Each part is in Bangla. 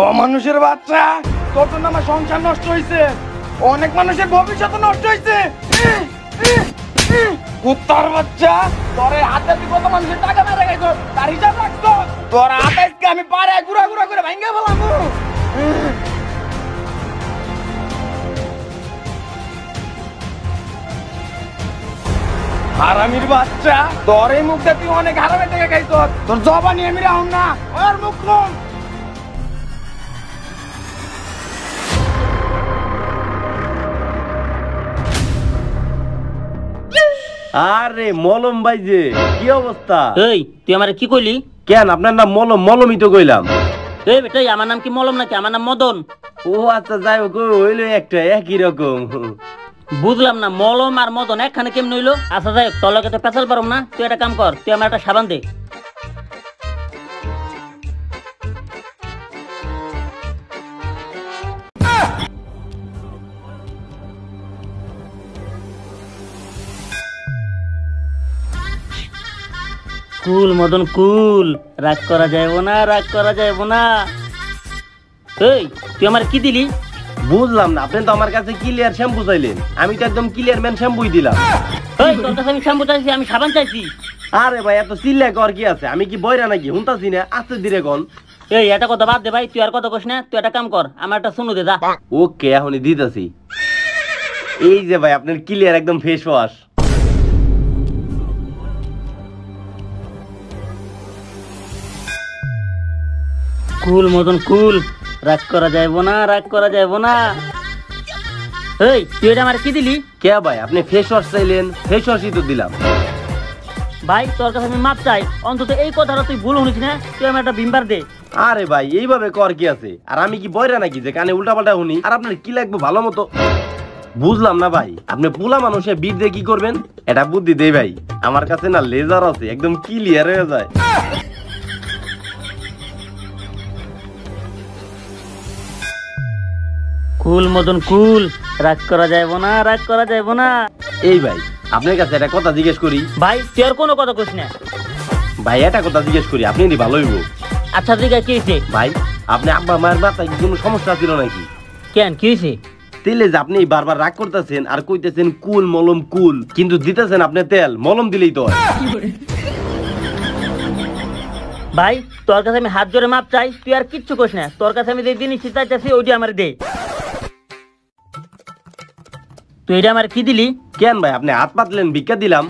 ও মানুষের বাচ্চা, তোর জন্য আমার সংসার নষ্ট হয়েছে, অনেক মানুষের ভবিষ্যৎ নষ্ট হয়েছে। কুত্তার বাচ্চা, তোর হাতে তুই কত মানুষের টাকা মেরে গেছো তার হিসাব রাখতো? তোর হাতে আমি পারে ঘুরা ঘুরা করে ভেঙে বললাম। হারামির বাচ্চা, তোর এই মুখটা তুই অনেক হারামের থেকে খাইছ, তোর জবানি আমি রাখুন না, ওর মুখ কম। আরে মলম ভাই, যে কি অবস্থা? এই তুই আমারে কি কইলি? কেন আপনার নাম মলম? মলমই তো কইলাম। এই বেটাই, আমার নাম কি মলম নাকি? আমার নাম মদন। ও আচ্ছা, যাই হোক, হইলো একটা একই রকম। বুঝলাম না, মলম আর মদন একখানে কেমন হইলো? আচ্ছা যাই হোক, তোর লগে তো পেছাল পারম না। তুই একটা কাম কর, তুই আমার একটা সাবান দে। কুল মদন কুল, রাগ করা যাইব না, রাগ করা যাইব না। এই তুই আমার কি দিলি? বুঝলাম না, আপনি তো আমার কাছে ক্লিয়ার শ্যাম্পু চাইলেন, আমি তো একদম ক্লিয়ার ম্যান শ্যাম্পুই দিলাম। এই তোর কাছে আমি শ্যাম্পু চাইছি, আমি সাবান চাইছি। আরে ভাই, এত চিল্লা কর কি আছে? আমি কি বইরা নাকি? হুনতাছি না, আস্তে ধীরে কোন। এই এটা কথা বাদ দে ভাই, তুই আর কথা কইস না। তুই একটা কাম কর, আমার একটা শুনু দে, যা। ওকে, এখনই দিতেছি। এই যে ভাই, আপনার ক্লিয়ার একদম ফেস ওয়াশ। কুল মদন কুল, রাগ করা যাইব না, রাগ করা যাইব না। এই তুই এটা আমার কি দিলি? কে ভাই, আপনি ফেস ওয়াশ চাইলেন, ফেস ওয়াশই তো দিলাম। ভাই তোর কাছে আমি মাপ চাই, অন্তত এই কথাটা তুই ভুল শুনিস না। তুই আমার একটা ভিমবার দে। আরে ভাই, এইভাবে কর কি আছে? আর আমি কি বইরা নাকি যে কানে উল্টা পাল্টা শুনি? আর আপনার কি লাগবে ভালো মতো? বুঝলাম না ভাই, আপনি পোলা মানুষে বিট দিয়ে কি করবেন? এটা বুদ্ধি দেই ভাই, আমার কাছে না লেজার আছে, একদম ক্লিয়ার হয়ে যায়। কুল মদন কুল, রাগ করা যাইব না, রাগ করা যাইব না। এই ভাই, আপনার কাছে একটা কথা জিজ্ঞেস করি। ভাই তুই আর কোনো কথা কইস না। ভাই একটা কথা জিজ্ঞেস করি, আপনি কি ভালো হইব? আচ্ছা ঠিক আছে, কি হয়েছে? ভাই, আপনি আব্বা মায়ের মাথায় কি কোনো সমস্যা ছিল নাকি? কেন, কি হয়েছে? তেলে যে আপনি বারবার রাগ করতেছেন আর কইতেছেন কুল মলম কুল, কিন্তু দিতেছেন আপনি তেল, মলম দিলেই তো হয়। ভাই তোর কাছে আমি হাত জোরে মাপ চাই, তুই আর কিচ্ছু কইস না। তোর কাছে আমি যে জিনিস চাইতেছি ওইটা আমার দে। তুই এটা আমার কি দিলি? কেন ভাই, আপনি হাত পাতলেন, ভিক্ষা দিলাম।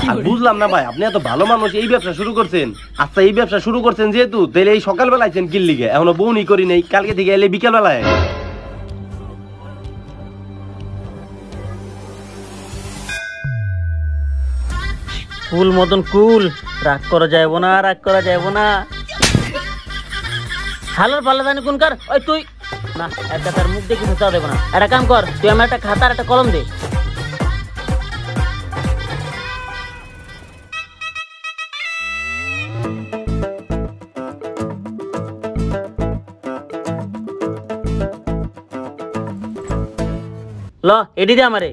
আর বুঝলাম না ভাই, আপনি এত ভালো মানুষ, এই ব্যবসা শুরু করছেন। আচ্ছা, এই ব্যবসা শুরু করছেন যেহেতু, তাহলে এই সকালবেলা আইছেন কিল লিগে? এখনো বউনি করি নাই, কালকে থেকে এলে বিকাল বেলায়। কুল মদন কুল, রাগ করা যাইব না, রাগ করা যাইব না। হালার পাল্লা জানি কোনকার? ওই তুই না, একটা তার মুখ দেখে মুচা দেবো না। একটা কাম কর, তুই আমার একটা খাতা আর একটা কলম দে। ল এডি দে আমারে।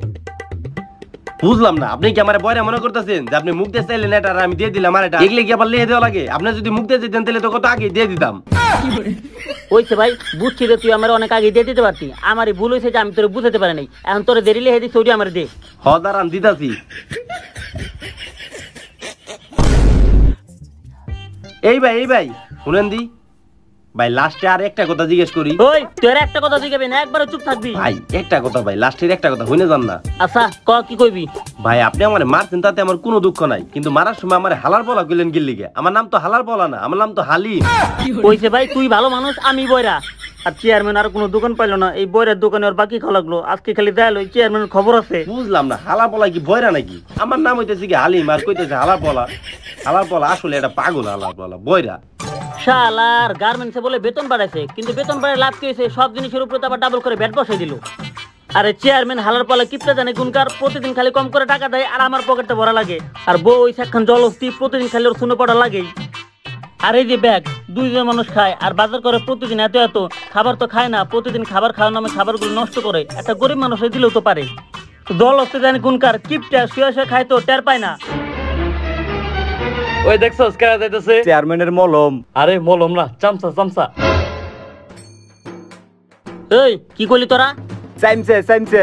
বুঝলাম না, আপনি কি আমার বয়রা মনে করতেছেন যে আপনি মুখ দিয়ে চাইলেন এটা আর আমি দিয়ে দিলাম? আর এটা এগুলো কি আবার লিয়ে দেওয়া লাগে? আপনি যদি মুখ দিয়ে দিতেন তাহলে তো কত আগে দিয়ে দিতাম। ওইছে ভাই, বুঝছি যে তুই আমার অনেক আগে দিয়ে দিতে পারতি। আমারই ভুল হয়েছে যে আমি তোর বুঝতে পারি নাই। এখন তোর দেরি লিখে দিচ্ছি, ওইটা আমার দে। হ দাঁড়ান, দিতাছি। এই ভাই, এই ভাই শুনেন দি ভাই, লাস্টে আর একটা কথা জিজ্ঞেস করি। ওই তোর একটা কথা জিজ্ঞাসা না, একবারে চুপ থাকবি ভাই। একটা কথা ভাই, লাস্টের একটা কথা হইনে যান না। আচ্ছা ক, কি কইবি? ভাই, আপনি আমার মারছেন, তাতে আমার কোনো দুঃখ নাই, কিন্তু মারার সময় আমার হালার বলা কইলেন কি লিগে? আমার নাম তো হালার বলা না, আমার নাম তো হালিম। কইছে ভাই তুই ভালো মানুষ, আমি বয়রা। আর চেয়ারম্যান আর কোনো দোকান পাইলো না, এই বয়রার দোকানে ওর বাকি খাওয়া লাগলো। আজকে খালি দেয়াল, ওই চেয়ারম্যানের খবর আছে। বুঝলাম না, হালার বলা কি বয়রা নাকি? আমার নাম হইতেছে কি হালিম, আর কইতেছে হালার বলা। হালার বলা আসলে এটা পাগল, হালার বলা বয়রা। শালার গার্মেন্টসে বলে বেতন বাড়াইছে, কিন্তু বেতন বাড়ায় লাভ কি হয়েছে? সব জিনিসের উপরে তো আবার ডাবল করে ভ্যাট বসাই দিল। আরে চেয়ারম্যান হালার পালা কিপটা জানে গুনকার, প্রতিদিন খালি কম করে টাকা দেয় আর আমার পকেটটা ভরা লাগে। আর বউ ওই সেখান জলস্তি, প্রতিদিন খালি ওর শুনে পড়া লাগেই। আর এই যে ব্যাগ, দুইজন মানুষ খায় আর বাজার করে প্রতিদিন এত এত খাবার তো খায় না। প্রতিদিন খাবার খাওয়ার নামে খাবারগুলো নষ্ট করে। একটা গরিব মানুষ দিলেও তো পারে। জলস্তি জানে গুনকার, কিপটা শুয়ে শুয়ে খায় তো টের পায় না। ওই দেখছস কেরা যাইতেছে? চেয়ারম্যানের মলম। আরে মলম না, চামচা চামচা। এই কি করলি তোরা? সাইমসে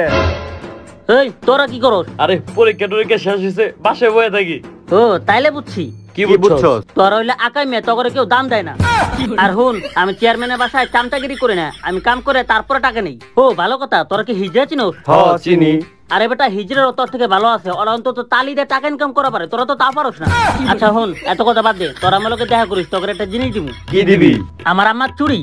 এই তোরা কি করস? আরে পরীক্ষা টরীক্ষা শেষ হয়েছে, বাসায় বয়ে থাকি। ও তাইলে বুঝছি কি বুঝছস? তোরা হইলে আকাই মেয়ে, তখন কেউ দাম দেয় না। আর হুন, আমি চেয়ারম্যানের বাসায় চামচাগিরি করি না, আমি কাম করে তারপরে টাকা নেই। ও ভালো কথা, তোরা কি হিজড়া চিনোস? হ্যাঁ চিনি। আরে বেটা, হিজড়ার তোর থেকে ভালো আছে, ওরা অন্তত তালি দিয়ে টাকা ইনকাম করা পারে, তোরা তো তা পারস না। আচ্ছা হুন, এত কথা বাদ দে, তোরা আমার লোকে দেখা করিস, তোকে একটা জিনিস দিব। কি দিবি? আমার আম্মার চুড়ি।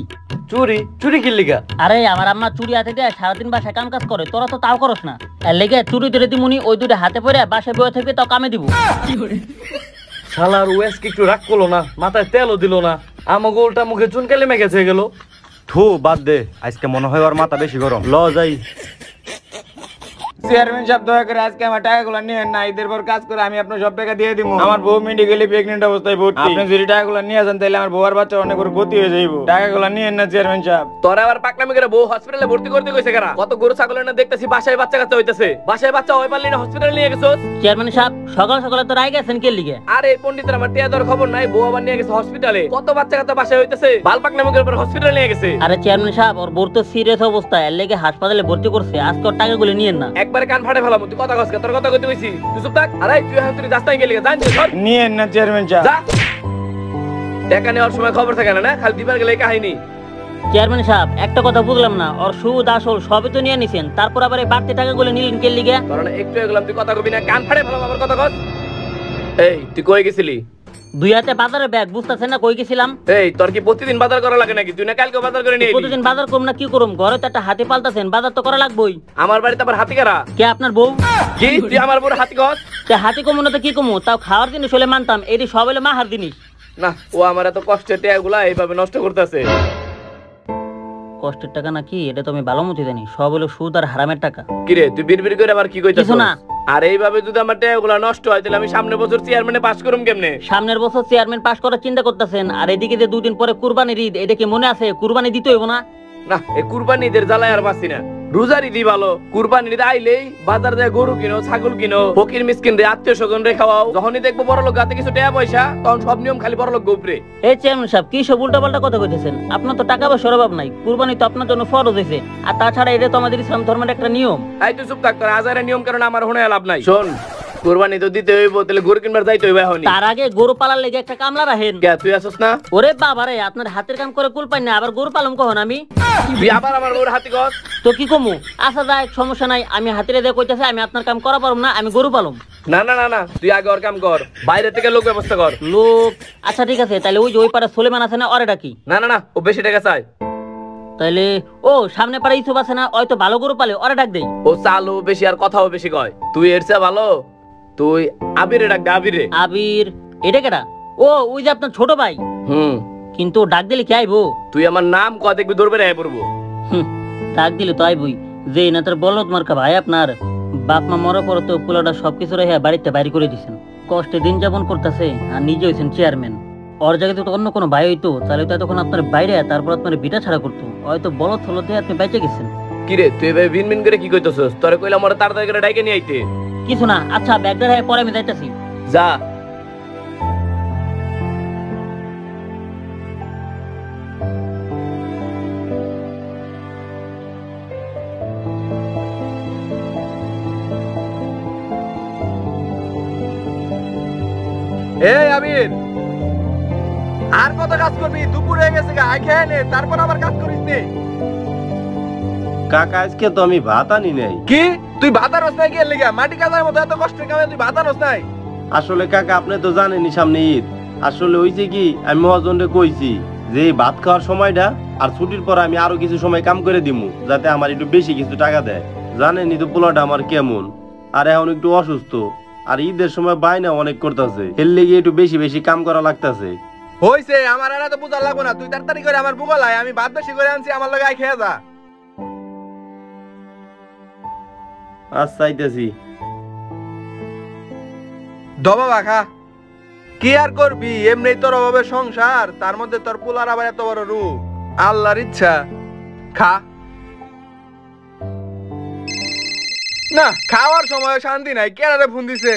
চুরি? চুরি কি লিগা? আরে আমার আম্মা চুড়ি হাতে দিয়ে সারাদিন বাসায় কাম কাজ করে, তোরা তো তাও করস না। এর লেগে চুড়ি ধরে দিমুনি, ওই দুটো হাতে পরে বাসায় বয়ে থাকবে, তো কামে দিব। শালার ওয়েসকে একটু রাগ করলো না, মাথায় তেলও দিল না, আমাকে উল্টা মুখে চুনকালি মেখেছে গেল। থু বাদ দে, আজকে মনে হয় ওর মাথা বেশি গরম। ল যাই। চেয়ারম্যান সাহেব দয়া করে আজকে আমার টাকাগুলো নিয়েন না, ঈদের পর কাজ করে আমি আপনার সব টাকা দিয়ে দিব। আমার বউ মেডিকেলি প্রেগনেন্ট অবস্থায় ভর্তি, আপনি যদি টাকাগুলো নিয়ে যান তাহলে আমার বউ আর বাচ্চা অনেক বড় ক্ষতি হয়ে যাইব। টাকাগুলো নিয়েন না চেয়ারম্যান সাহেব। তোরা আবার পাকনামি করে বউ হসপিটালে ভর্তি করতে কইছে কেন? কত গরু ছাগলের না দেখতেছি বাসায় বাচ্চা কাচ্চা হইতেছে, বাসায় বাচ্চা হই পারলি না হসপিটালে নিয়ে গেছস? চেয়ারম্যান সাহেব সকাল সকালে তো রাই গেছেন কে লিগে? আরে পণ্ডিতের আমার টিয়া দেওয়ার খবর নাই, বউ আবার নিয়ে গেছে হসপিটালে, কত বাচ্চা কাচ্চা বাসায় হইতেছে, বাল পাকনামি করে হসপিটালে নিয়ে গেছে। আরে চেয়ারম্যান সাহেব, ওর বোর তো সিরিয়াস অবস্থা, এর লেগে হাসপাতালে ভর্তি করছে, আজকে ওর টাকাগুলো নিয়েন না। একবারে কান ফাটে ফেলাম, তুই কথা কইছিস, তোর কথা কইতে কইছি, তুই চুপ থাক। আরে তুই এখন তুই রাস্তায় গেলি, জান নিয়েন না চেয়ারম্যান সাহেব। যা, টাকা নেওয়ার সময় খবর থাকে না, খালি দিবার গেলে কাহিনী। চেয়ারম্যান সাহেব একটা কথা বুঝলাম না, ওর সুদ আসল সবই তো নিয়ে নিছেন, তারপর আবার এই বাড়তি টাকাগুলো নিলেন কে লিগে? কারণ একটু এগুলাম, তুই কথা কবি না, কান ফাটে ফেলাম আমার কথা কস। এই তুই কই গেছিলি? দুই হাতে বাজারে ব্যাগ, বুঝতেছেন না কই গেছিলাম? এই তোর কি প্রতিদিন বাজার করা লাগে নাকি? তুই না কালকে বাজার করে নিয়ে প্রতিদিন বাজার করুম না কি করুম, ঘরে তো একটা হাতি পালতাছেন, বাজার তো করা লাগবেই। আমার বাড়িতে আবার হাতি কারা? কে আপনার বউ? কি তুই আমার বড় হাতি কস? তে হাতি কমু না তো কি কমু, তাও খাওয়ার জিনিস হলে মানতাম, এটি সব হলে মাহার জিনিস। না, ও আমার এত কষ্টের টাকাগুলা এইভাবে নষ্ট করতেছে। কষ্টের টাকা নাকি, এটা তো আমি ভালো মতো জানি, সব হলো সুদ আর হারামের টাকা। কিরে তুই বিড়বিড় করে আবার কি কইতাছিস? কিছু না। আর এইভাবে যদি আমার টাকাগুলা নষ্ট হয় তাহলে আমি সামনের বছর চেয়ারম্যানে পাস করুম কেমনে? সামনের বছর চেয়ারম্যান পাস করার চিন্তা করতেছেন, আর এদিকে যে দুদিন পরে কুরবানির ঈদ, এটা কি মনে আছে? কুরবানি দিতে হইব না? না, এই কুরবানি ঈদের জ্বালায় আর বাঁচি না। রোজার ঈদই ভালো, কুরবানি ঈদ আইলেই বাজার দিয়ে গরু কিনো, ছাগল কিনো, ফকির মিসকিন রে, আত্মীয় স্বজন রে খাওয়াও। যখনই দেখবো বড় লোক হাতে কিছু টাকা পয়সা, তখন সব নিয়ম খালি বড় লোক গোপরে। এই চেয়ারম্যান সাহেব কি সব উল্টা পাল্টা কথা কইতেছেন? আপনার তো টাকা পয়সার অভাব নাই, কুরবানি তো আপনার জন্য ফরজ হয়েছে, আর তাছাড়া এটা তো আমাদের ইসলাম ধর্মের একটা নিয়ম। এই তুই চুপ থাক, তোর আজারের নিয়ম কারণ আমার শুনে লাভ নাই। শোন, কুরবানি তো দিতে হইব, তাহলে গরু কিনবার যাইতে হইব এখনই। তার আগে গরু পালার লেগে একটা কামলা রাখেন। কে তুই আসছ না? ওরে বাবা রে, আপনার হাতের কাম করে কুল পাই না, আবার গরু পালন কখন আমি? তুই আবার আমার বড় হাতি কস? তো কি কমু? আচ্ছা যাই, সমস্যা নাই, আমি হাতিরে দিয়ে কইতেছি আমি আপনার কাম করা পারুম না, আমি গরু পালুম। না না না না, তুই আগে ওর কাম কর, বাইরে থেকে লোক ব্যবস্থা কর। লোক? আচ্ছা ঠিক আছে, তাহলে ওই যে ওই পারে সোলেমান আছে না, ওরে ডাকি। না না না, ও বেশি টাকা চায়। তাইলে ও সামনে পারে ইসুফ আছে না, ওই তো ভালো গরু পালে, ওরে ডাক দেই। ও চালও বেশি আর কথাও বেশি কয়, তুই এর চেয়ে ভালো তুই আবিরে ডাক দে, আবিরে। আবির? এটা কেডা? ও ওই যে আপনার ছোট ভাই। কিন্তু ডাক দিলে কি আইবো? তুই আমার নাম ক, দেখবি দৌড়বে রে পড়বো। ডাক দিলে তো আইবই, যে না তার বলদ মার্কা ভাই আপনার। বাপ মা মরার পর তো পোলাটা সবকিছু রেখে বাড়িতে বাইরে করে দিছেন, কষ্টে দিন যাপন করতেছে, আর নিজে হয়েছেন চেয়ারম্যান। ওর জায়গায় তো অন্য কোনো ভাই হইতো, তাহলে তো তখন আপনার বাইরে, তারপর আপনার বিটা ছাড়া করতো, হয়তো বলদ হলো দিয়ে আপনি বেঁচে গেছেন। কিরে তুই এভাবে বিন বিন করে কি কইতেছস? তোরে কইলাম ওরা তাড়াতাড়ি করে ডাইকে নিয়ে আইতে। কিছু না, আচ্ছা ব্যাগটা রেখে পরে আমি যাইতাছি। যা। এই আবির, আর কত কাজ করবি? দুপুর হয়ে গেছে, আয় খেয়ে নে, তারপর আবার কাজ করিস নে। কাকা আজকে তো আমি ভাত আনি নাই। কি তুই ভাত আনস নাই? গিয়ে লেগে মাটি কাজার মতো এত কষ্টের কামে তুই ভাত আনস নাই? আসলে কাকা আপনি তো জানেনই সামনে ঈদ, আসলে হইছে কি আমি মহাজনরে কইছি যে এই ভাত খাওয়ার সময়টা আর ছুটির পর আমি আরো কিছু সময় কাম করে দিমু, যাতে আমার একটু বেশি কিছু টাকা দেয়। জানেনই তো পোলাটা আমার কেমন, আর এখন একটু অসুস্থ, আর ঈদের সময় বায়না অনেক করতেছে, এর লেগে একটু বেশি বেশি কাম করা লাগতেছে। হইছে, আমার আর তো বুঝা লাগবো না, তুই তাড়াতাড়ি করে আমার বুগল আয়, আমি ভাত বেশি করে আনছি, আমার লগে আয় খেয়ে যা। আচ্ছা আইতাছি। দবা খা। কি আর করবি, এমনি তোর অভাবে সংসার, তার মধ্যে তোর পোলার আবার এত বড় রূপ। আল্লাহর ইচ্ছা, খা। না, খাওয়ার সময় শান্তি নাই, কেনারে ফোন দিছে।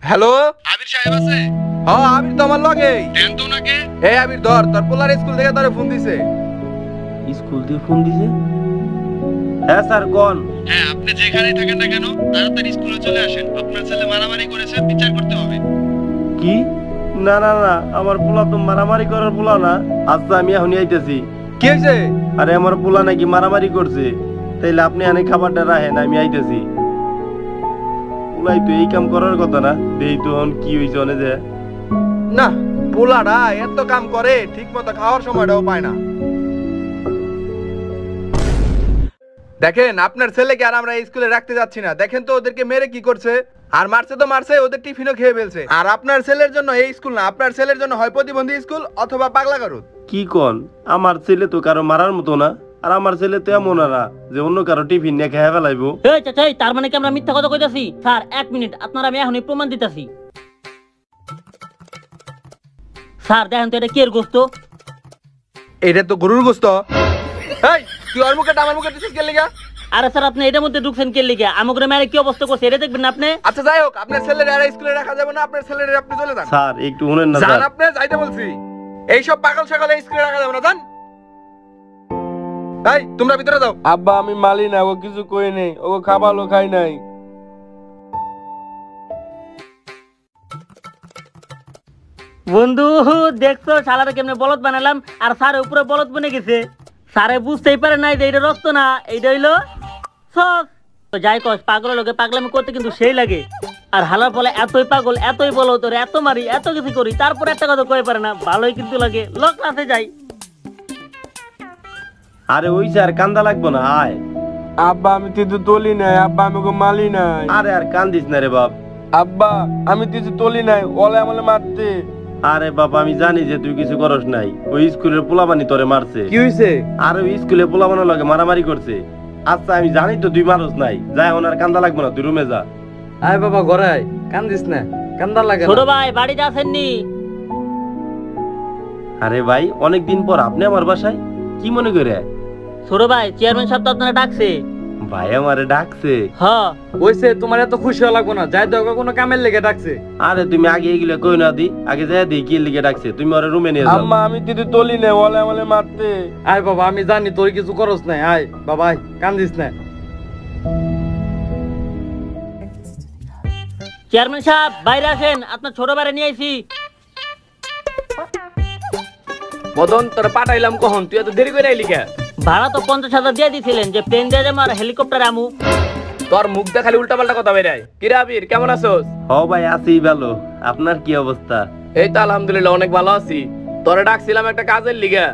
হ্যালো আবির সাহেব আছে? আবির তো আমার লগে। দেন তো নাকি। এই আবির ধর, তোর পোলার স্কুল থেকে তোরে ফোন দিছে। স্কুল দিয়ে ফোন দিছে। হ্যাঁ স্যার কোন? হ্যাঁ, আপনি যেখানেই থাকেন না কেন তাড়াতাড়ি স্কুলে চলে আসেন। আপনার ছেলে মারামারি করেছে, বিচার করতে হবে। কি? না না না, আমার পোলা তো মারামারি করার পোলা না। আচ্ছা আমি এখনই আইতেছি। কি হয়েছে? আরে আমার পোলা নাকি মারামারি করছে, তাইলে আপনি আনে খাবারটা রাখেন, আমি আইতেছি। পোলাই তো এই কাম করার কথা না, দেই তো এখন কি হয়েছে অনে যে। না, পোলাটা এত কাম করে ঠিক মতো খাওয়ার সময়টাও পায় না। দেখেন আপনার ছেলেকে আর আমরা এই স্কুলে রাখতে যাচ্ছি না। দেখেন তো ওদেরকে মেরে কি করছে, আর মারছে তো মারছে, ওদের টিফিনও খেয়ে ফেলছে। আর আপনার ছেলের জন্য এই স্কুল না, আপনার ছেলের জন্য হয় প্রতিবন্ধী স্কুল অথবা পাগলা গারদ। কি কোন? আমার ছেলে তো কারো মারার মতো না, আর আমার ছেলে তো এমন না যে অন্য কারো টিফিন নিয়ে খেয়ে ফেলাইবো। এই চাচা, তার মানে কি আমরা মিথ্যা কথা কইতাছি? স্যার 1 মিনিট, আপনারা আমি এখনই প্রমাণ দিতাছি। স্যার দেখেন তো এটা কি এর গোস্ত? এটা তো গরুর গোস্ত। এই তুই ওর মুখে আমার মুখে দিছিস কেন লাগা? আরে স্যার আপনি এটার মধ্যে ঢুকছেন কে লিগে? আমাকে মেরে কি অবস্থা করছে এটা দেখবেন না আপনি? আচ্ছা যাই হোক, আপনার ছেলের আর স্কুলে রাখা যাবে না। আপনার ছেলের আপনি চলে যান। স্যার একটু শুনেন না যান, স্যার। আপনি যাইতে বলছি। এইসব পাগল সকালে স্কুলে রাখা যাবে না, যান। এই তোমরা ভিতরে যাও। আব্বা আমি মালি না, ও কিছু কই নেই, ও খাবারও খাই নাই। বন্ধু দেখছো শালারে কেমনে বলদ বানালাম, আর স্যার উপরে বলদ বনে গেছে। স্যারে বুঝতেই পারে নাই যে এটা রক্ত না, এইটা হইলো সস। তো যাই কস, পাগলের লোকে পাগলামি করতে কিন্তু সেই লাগে। আর হালার ফলে এতই পাগল, এতই বলো তোর, এত মারি, এত কিছু করি, তারপর একটা কথা কয়ে পারে না। ভালোই কিন্তু লাগে। লোক ক্লাসে যাই। আরে ওই স্যার কান্দা লাগবো না, আয়। আব্বা আমি কিছু তলি নাই, আব্বা আমি মালি নাই। আরে আর কান্দিস না রে বাপ। আব্বা আমি কিছু তলি নাই, ওলে আমলে মারতে। আরে বাবা আমি জানি যে তুই কিছু করস নাই, ওই স্কুলের পোলাবানি তোরে মারছে। কি হইছে? আর ওই স্কুলে পোলাবানোর লগে মারামারি করছে। আচ্ছা আমি জানি তো তুই মানুষ নাই, যাই ওনার কান্দা লাগবো না, তুই রুমে যা। আয় বাবা ঘরে আয়, কান্দিস না, কান্দা লাগে ছোট ভাই বাড়িতে আসেননি? আরে ভাই অনেকদিন পর আপনি আমার বাসায়, কি মনে করে? ছোট ভাই চেয়ারম্যান সাহেব তো আপনারা ডাকছে। ভাই আমারে ডাকছে? হ্যাঁ ওইসে তোমার এত খুশি হওয়া লাগবো না, যাই তো কোনো কামের লেগে ডাকছে। আরে তুমি আগে এগুলো কই না দি, আগে যাই দি কি লিগে ডাকছে, তুমি ওরে রুমে নিয়ে যাও। আম্মা আমি কিছু তলি নাই, ওলে আমলে মারতে। আয় বাবা আমি জানি তোর কিছু করস নাই, আয় বাবা আয়, কান্দিস না। চেয়ারম্যান সাহেব বাইরে আসেন, আপনার ছোট ভাইরে নিয়ে আইছি। মদন তোর পাঠাইলাম কখন, তুই এত দেরি করে আইলি কে? ভাড়া তো 50,000 দিয়ে দিছিলেন, যে প্লেন দিয়ে যাবো আর হেলিকপ্টার আমু। তোর মুখ দিয়ে খালি উল্টা পাল্টা কথা বেরায়। কি রে আবির, কেমন আছোস? হ ভাই আছি ভালো, আপনার কি অবস্থা? এই তো আলহামদুলিল্লাহ অনেক ভালো আছি। তোরে ডাকছিলাম একটা কাজের লিগা।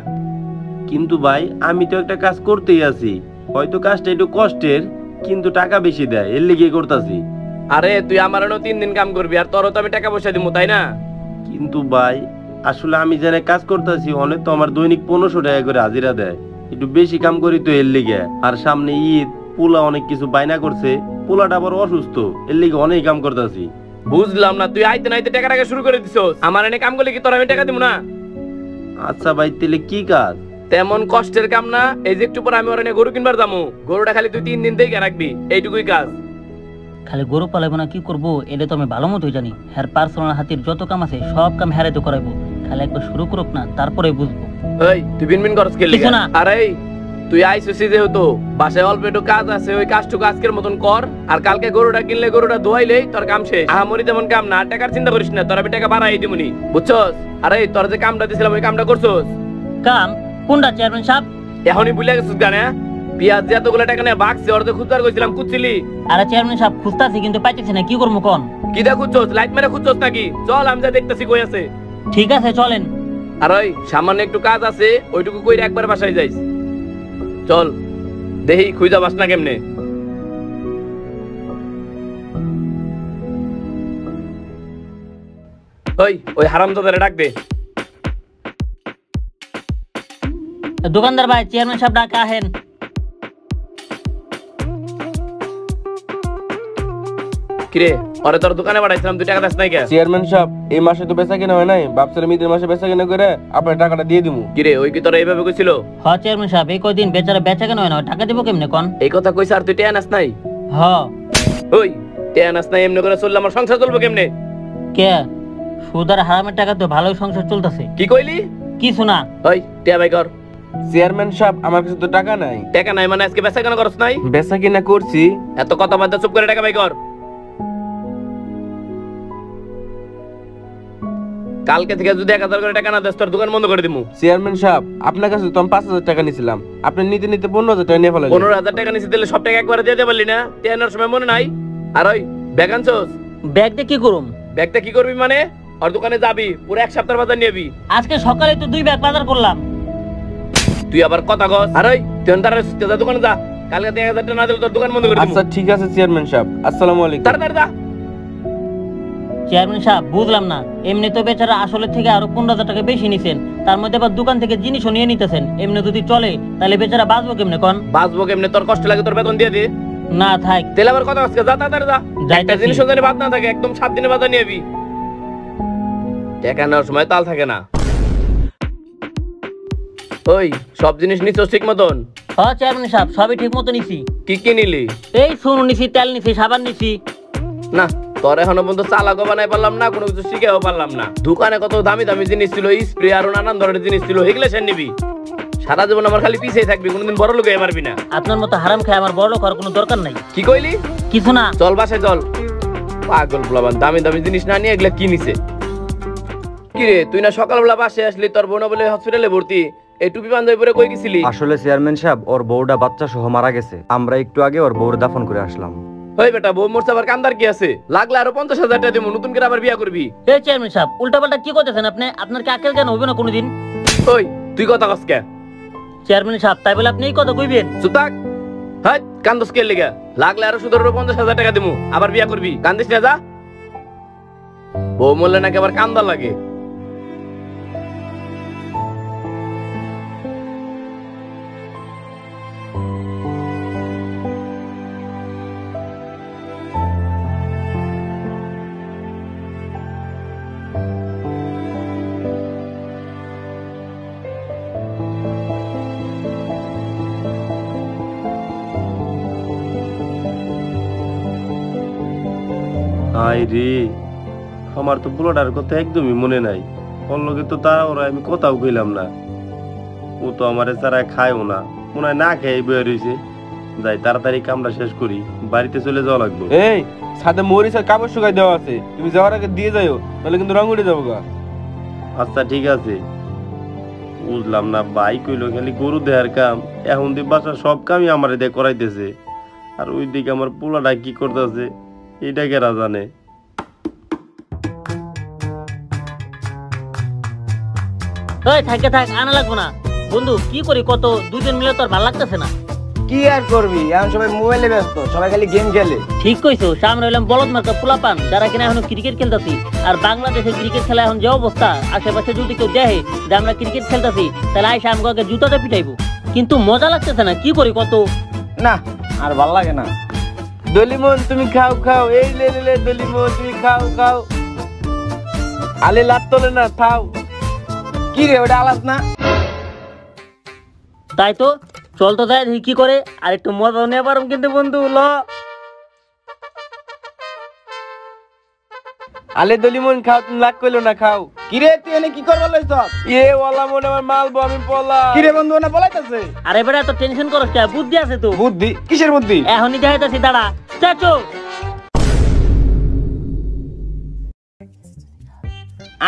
কিন্তু ভাই আমি তো একটা কাজ করতেই আছি, হয়তো কাজটা একটু কষ্টের, কিন্তু টাকা বেশি দেয়, এর লিগে করতেছি। আরে তুই আমার 3 দিন কাম করবি, আর তোরও তো আমি টাকা পয়সা দিব, তাই না? কিন্তু ভাই আসলে আমি যারা কাজ করতেছি অনেক তো আমার দৈনিক 1500 টাকা করে হাজিরা দেয়, একটু বেশি কাম করি তো এর লিগে। আর সামনে ঈদ, পোলা অনেক কিছু বায়না করছে, পোলাটা আবার অসুস্থ, এর লিগে অনেক কাম করতেছি। বুঝলাম না, তুই আইতে নাইতে টাকা টাকা শুরু করে দিছস, আমার এনে কাম করলে কি তোর আমি টাকা দিব না? আচ্ছা ভাই তাহলে কি কাজ? তেমন কষ্টের কাম না, এই যে একটু পর আমি ওর এনে গরু কিনবার যাবো, গরুটা খালি তুই 3 দিন দেখে রাখবি, এইটুকুই কাজ। খালি গরু পালাইবো না কি করবো এটা তো আমি ভালো মতোই জানি। হ্যার পার্সোনাল হাতির যত কাম আছে সব কাম হ্যারে তো করাইবো, খালি একবার শুরু করুক না, তারপরে বুঝবো। এই তুই বিনবিন করস কে কিছু লিগা? না। আরে তুই আইসিসি যেহেতু বাসায় অল্প একটু কাজ আছে, ওই কাজটুকু আজকের মতন কর, আর কালকে গরুটা কিনলে গরুটা ধোয়াইলেই তোর কাম শেষ। আহামরি তেমন কাম না, টাকার চিন্তা করিস না, তোর আমি টাকা বাড়াই দিমুনি, বুঝছস? আরে তোর যে কামটা দিছিলাম ওই কামটা করছস? কাম কোনটা চেয়ারম্যান সাহেব? এখনই ভুলে গেছিস গানে? পিয়াজ যে এতগুলো টাকা নিয়ে বাকছে, ওর তো খুঁজবার কইছিলাম, খুঁজছিলি? আরে চেয়ারম্যান সাহেব খুঁজতাছি কিন্তু পাইতেছি না, কি করবো কোন? কি দা খুঁজছস? লাইট মেরে খুঁজছস নাকি? চল আমি যা দেখতেছি কই আছে। ঠিক আছে চলেন। আর ওই সামান্য একটু কাজ আছে, ওইটুকু কইরা একবার বাসায় যাইস। চল দেহি খুঁজা বাস না কেমনে। ওই হারামজাদারে ডাক দে। দোকানদার ভাই চেয়ারম্যান সাহেব ডাকে আহেন। কিরে ওরে তোর দোকানে পাঠাইছিলাম, তুই টাকা দাস নাই কে? চেয়ারম্যান সাহেব এই মাসে তো বেচা কিনা হয় নাই, ভাবছিলাম ঈদের মাসে বেচা কিনা করে আপনার টাকাটা দিয়ে দিমু। কিরে ওই কি তোর এইভাবে কইছিল? হ চেয়ারম্যান সাহেব এই কয়দিন বেচারা বেচা কেন হয় না, টাকা দিব কেমনে কোন? এই কথা কইছ আর তুই টেয়া নাস নাই? হ। ওই টেয়া নাস নাই এমনি করে চললে আমার সংসার চলবে কেমনে? কে সুদ আর হারামের টাকা তো ভালোই সংসার চলতেছে। কি কইলি? কি শোনা? ওই টেয়া বাই কর। চেয়ারম্যান সাহেব আমার কাছে তো টাকা নাই। টাকা নাই মানে আজকে বেচা কেন করছ নাই? বেচা কিনা করছি। এত কথা বাদ দে, চুপ করে টাকা বাই কর। কালকে থেকে যদি 1000 করে টাকা না দেস তোর দোকান বন্ধ করে দিমু। চেয়ারম্যান সাহেব আপনার কাছে তো আমি 5000 টাকা নিছিলাম, আপনি নিতে নিতে 15000 টাকা নিয়ে ফেলালেন। 15000 টাকা নিছি, দিলে সব টাকা একবারে দিয়ে দে বললি না? টেনের সময় মনে নাই? আর ওই ব্যাগ আনছস? ব্যাগ দিয়ে কি করুম? ব্যাগটা কি করবি মানে? আর দোকানে যাবি, পুরো এক সপ্তাহ বাজার নিবি। আজকে সকালে তো 2 ব্যাগ বাজার করলাম। তুই আবার কথা কস। আর ওই তুই তাড়াতাড়ি যা দোকানে যা, কালকে 1000 টাকা না দিলে তোর দোকান বন্ধ করে দিমু। আচ্ছা ঠিক আছে চেয়ারম্যান সাহেব, আসসালামু আলাইকুম। তাড়াতাড়ি যা। চেয়ারম্যান সাহেব বুঝলাম না, এমনি তো বেচারা আসলে থেকে আরো 15000 টাকা বেশি নিছেন, তার মধ্যে আবার দোকান থেকে জিনিসও নিয়ে নিতেছেন। এমনি যদি চলে তাহলে বেচারা বাঁচবো কেমনে কোন? বাঁচবো কেমনে? তোর কষ্ট লাগে, তোর বেতন দিয়ে দে। না থাক, তেল আবার কথা আজকে যা তাড়াতাড়ি যা। একটা যাইতাছি। জিনিস ওখানে বাদ না থাকে, একদম 7 দিনে বাজার নিবি। টাকা নেওয়ার সময় তাল থাকে না। ওই সব জিনিস নিছস ঠিক মতন? হ্যাঁ চেয়ারম্যান সাহেব সবই ঠিক মতো নিছি। কি কি নিলি? এই সোনু নিছি, তেল নিছি, সাবান নিছি। না তোর এখনো পর্যন্ত চালাকও বানাই পারলাম না, কোনো কিছু শিখেও পারলাম না। দোকানে কত দামি দামি জিনিস ছিল, স্প্রে আরো নানান ধরনের জিনিস ছিল, এগুলো সে নিবি। সারা জীবন আমার খালি পিছিয়ে থাকবি, কোনোদিন বড় লোক হয়ে পারবি না। আপনার মতো হারাম খায় আমার বড় লোক হওয়ার কোনো দরকার নাই। কি কইলি? কিছু না। চল বাসায় চল। পাগল পোলাবান দামি দামি জিনিস না নিয়ে এগুলা কি নিছে? কি রে তুই না সকালবেলা বাসায় আসলি, তোর বোন বলে হসপিটালে ভর্তি, এই টুপি পাঞ্জাবি পরে কই গেছিলি? আসলে চেয়ারম্যান সাহেব ওর বউটা বাচ্চা সহ মারা গেছে, আমরা একটু আগে ওর বউর দাফন করে আসলাম। ওই বেটা বউ মরছে আবার কান্দার কি আছে? লাগলে আরো 50000 টাকা দেবো, নতুন করে আবার বিয়া করবি। এই চেয়ারম্যান সাহেব উল্টাপাল্টা কি করতেছেন আপনি? আপনার কি আকেল জ্ঞান হবে না কোনোদিন? ওই তুই কথা কস কে? চেয়ারম্যান সাহেব তাই বলে আপনি এই কথা কইবেন? চুপ থাক। হাই কান্দস কে লেগা? লাগলে আরো শুধু 50000 টাকা দেবো, আবার বিয়া করবি। কান্দিস না, যা। বউ মরলে নাকি আবার কান্দা লাগে। হাই রে, আমার তো বুড়োটার কথা একদমই মনে নাই। ওর লগে তো তারা ওরা আমি কোথাও গেলাম না। ও তো আমারে ছাড়া খায়ও না, মনে হয় না খেয়ে বয়ে রয়েছে। যাই তাড়াতাড়ি কামটা শেষ করি, বাড়িতে চলে যাওয়া লাগবে। এই সাথে মরিচ আর কাপড় শুকাই দেওয়া আছে, তুমি যাওয়ার আগে দিয়ে যাও, তাহলে কিন্তু রং উঠে যাবো গা। আচ্ছা ঠিক আছে। বুঝলাম না, ভাই কইলো খালি গরু দেয়ার কাম, এখন দিয়ে বাসার সব কামই আমার দিয়ে করাইতেছে। আর ওই দিকে আমার পোলাটা কি করতেছে এটা কেরা জানে। ওই থাকে থাক, আনা লাগবো না। বন্ধু কি করি কত, দুজন মিলে তো আর ভালো লাগতেছে না। কি আর করবি, এখন সবাই মোবাইলে ব্যস্ত, সবাই খালি গেম খেলে। ঠিক কইছো, সামনে হইলাম বলদ মার্কা পোলাপান যারা কিনা এখন ক্রিকেট খেলতেছি। আর বাংলাদেশে ক্রিকেট খেলা এখন যে অবস্থা, আশেপাশে যদি কেউ দেখে যে আমরা ক্রিকেট খেলতেছি, তাহলে আইসা আমাকে জুতাতে পিটাইবো। কিন্তু মজা লাগতেছে না, কি করি কত। না আর ভাল লাগে না। দলিমন তুমি খাও খাও, এই লে লে লে দলিমন তুমি খাও খাও। আলে লাত তোলে না, খাও। কি রে ওটা আলাস না? তাই তো চল তো যাই, কি করে আর একটু মজা নিয়ে পারম কিন্তু বন্ধু ল। আলে দলিমন খাও, তুমি লাগ কইলো না, খাও। কি রে তুই এনে কি করবার লইছ? এ ওয়ালা মনে আমার মালবো, আমি পলা। কি রে বন্ধু না বলাইতাছে? আরে বেটা এত টেনশন করস কে? বুদ্ধি আছে তো। বুদ্ধি? কিসের বুদ্ধি? এখনই দেখাইতাছি, দাঁড়া। স্ট্যাচু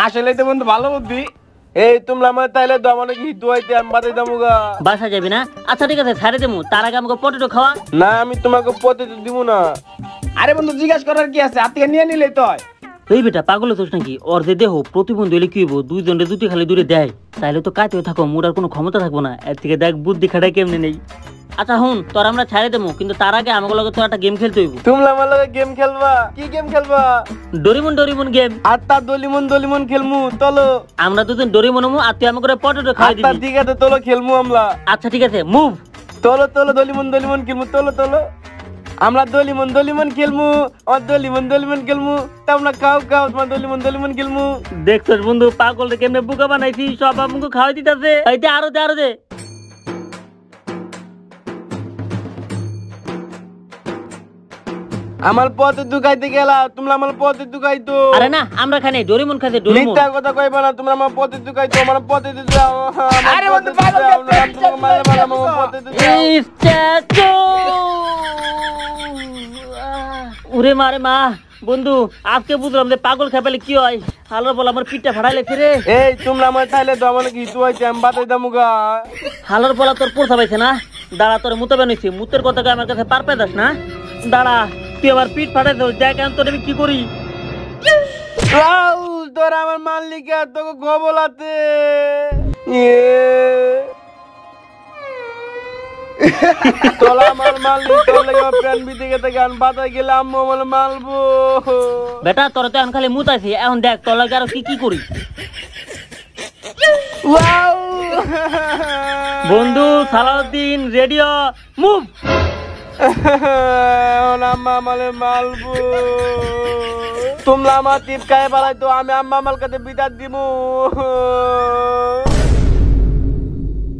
আসলে তো বন্ধু ভালো বুদ্ধি। এই তোমরা আমার তাইলে দাও, মানে কি দুয়াইতে আমি বাতাই দামুগা। বাসা যাবি না? আচ্ছা ঠিক আছে ছাড়ে দেবো, তার আগে আমাকে পটেটো খাওয়া। না আমি তোমাকে পথে তো দিব না। আরে বন্ধু জিজ্ঞাসা করার কি আছে, আত্মীয় নিয়ে নিলে তো হয়। এই বেটা পাগল হচ্ছিস নাকি? ওর যে দেহ প্রতিবন্ধী হলে কি হইব, দুইজনের দুটি খালি দূরে দেয়, তাইলে তো কাতে থাকো, মুড়ার কোনো ক্ষমতা থাকবো না। এর থেকে দেখ বুদ্ধি খাটাই কেমনে নেই। আচ্ছা হুন, তোর আমরা ছাড়ে দেবো, কিন্তু তার আগে আমাকে লগে তো একটা গেম খেলতে হইব। তোমরা আমার লগে গেম খেলবা? কি গেম খেলবা? Doraemon Doraemon game. আত্তা দলিমন দলিমন খেলমু, চলো। আমরা দুজন ডোরিমন হমু, আর তুই আমাকে পটেটো খাওয়াই আত্তা দিবি। ঠিক আছে, চলো খেলমু আমরা। আচ্ছা ঠিক আছে, মুভ। চলো চলো দলিমন দলিমন খেলমু, চলো চলো। আমরা দলিমন দলিমন খেলমু, আর দলিমন দলিমন খেলমু। তোমরা খাও খাও, তোমার দলিমন দলিমন খেলমু। দেখছস বন্ধু পাগল রে কেমনে বুকা বানাইছি, সব আমাকে খাওয়াই দিতাছে। এইতে আরো দে আরো দে। আমার পথে দুকাইতে গেলা তোমরা আমার পথে দুকাইতো আরে না আমরা খাই নাই ডোরিমন খাইছে ডোরিমন মিথ্যা কথা কইবা না তোমরা আমার পথে দুকাইতো আমার পথে যাও আরে বন্ধু পাগল আমার পথে যাও স্ট্যাচু ওরে মারে মা বন্ধু আজকে বুঝলাম যে পাগল খেপালে কি হয় হালার বল আমার পিঠটা ফাড়াই লেছে রে এই তোমরা আমার তাইলে তো আমার কি তুই আমি বাতাই দামুগা হালার বলা তোর পোষা পাইছে না দাঁড়া তোর মুতে বানিয়েছি মুতের কথা আমার কাছে পার পেয়ে দাস না দাঁড়া তুই আমার পিঠ ফাটাই দাও যাই কেন তোর আমি কি করি রাউল তোর আমার মালিকা তোকে গবলাতে তোলা আমার মালিক তোর লাগে প্রাণ বিদিকে থেকে আন বাতাই গেলে আম্মু আমার মালবো বেটা তোর তো এখন খালি মুতাইছি এখন দেখ তোর লাগে আরো কি কি করি ওয়াও বন্ধু সালাউদ্দিন রেডিও মুভ আম্মা আমালে মালবো তোমরা আমার টিপকায় বাড়াই তো আমি আম্মা আমার কাছে বিদাত দিমু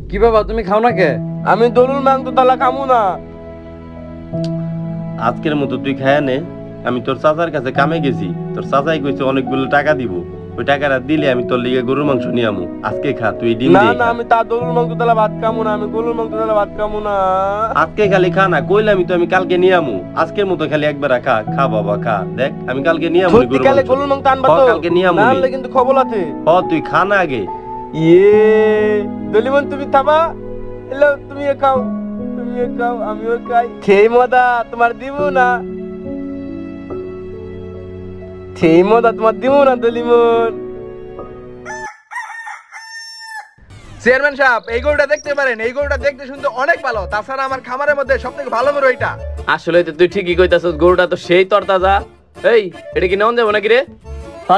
কি বাবা তুমি খাও না কে? আমি দলুল মাংস তালা খামু না আজকের মতো তুই খায়া নে আমি তোর চাচার কাছে কামে গেছি তোর চাচাই কইছে অনেকগুলো টাকা দিব ওই টাকাটা দিলে আমি তোর লিগে গরুর মাংস নিয়ে আমু আজকে খা তুই ডিম না দিয়ে না খা। আমি তা দলুল মাংস তালা ভাত খামু না আমি গরুর মাংস তালা ভাত খামু না আজকে খালি খা না কইলে আমি তো আমি কালকে নিয়ে আমু আজকের মতো খালি একবার খা খা বাবা খা দেখ আমি কালকে নিয়ে আমু সত্যি কালে গরুর মাংস আনবা তো কালকে নিয়ে আমু নাহলে কিন্তু খবর আছে তুই খা না আগে ইয়ে দলিমন তুমি থাবা এলো তুমি খাও আমিও খাই সেই মদা তোমার দিব না সেই মদা তোমার দিব না দলিমন চেয়ারম্যান সাহেব এই গরুটা দেখতে পারেন এই গরুটা দেখতে শুনতে অনেক ভালো তাছাড়া আমার খামারের মধ্যে সবথেকে ভালো গরু এটা আসলে তো তুই ঠিকই কইতাছস গরুটা তো সেই তরতাজা এই এটা কি নেওয়া যাবো নাকি রে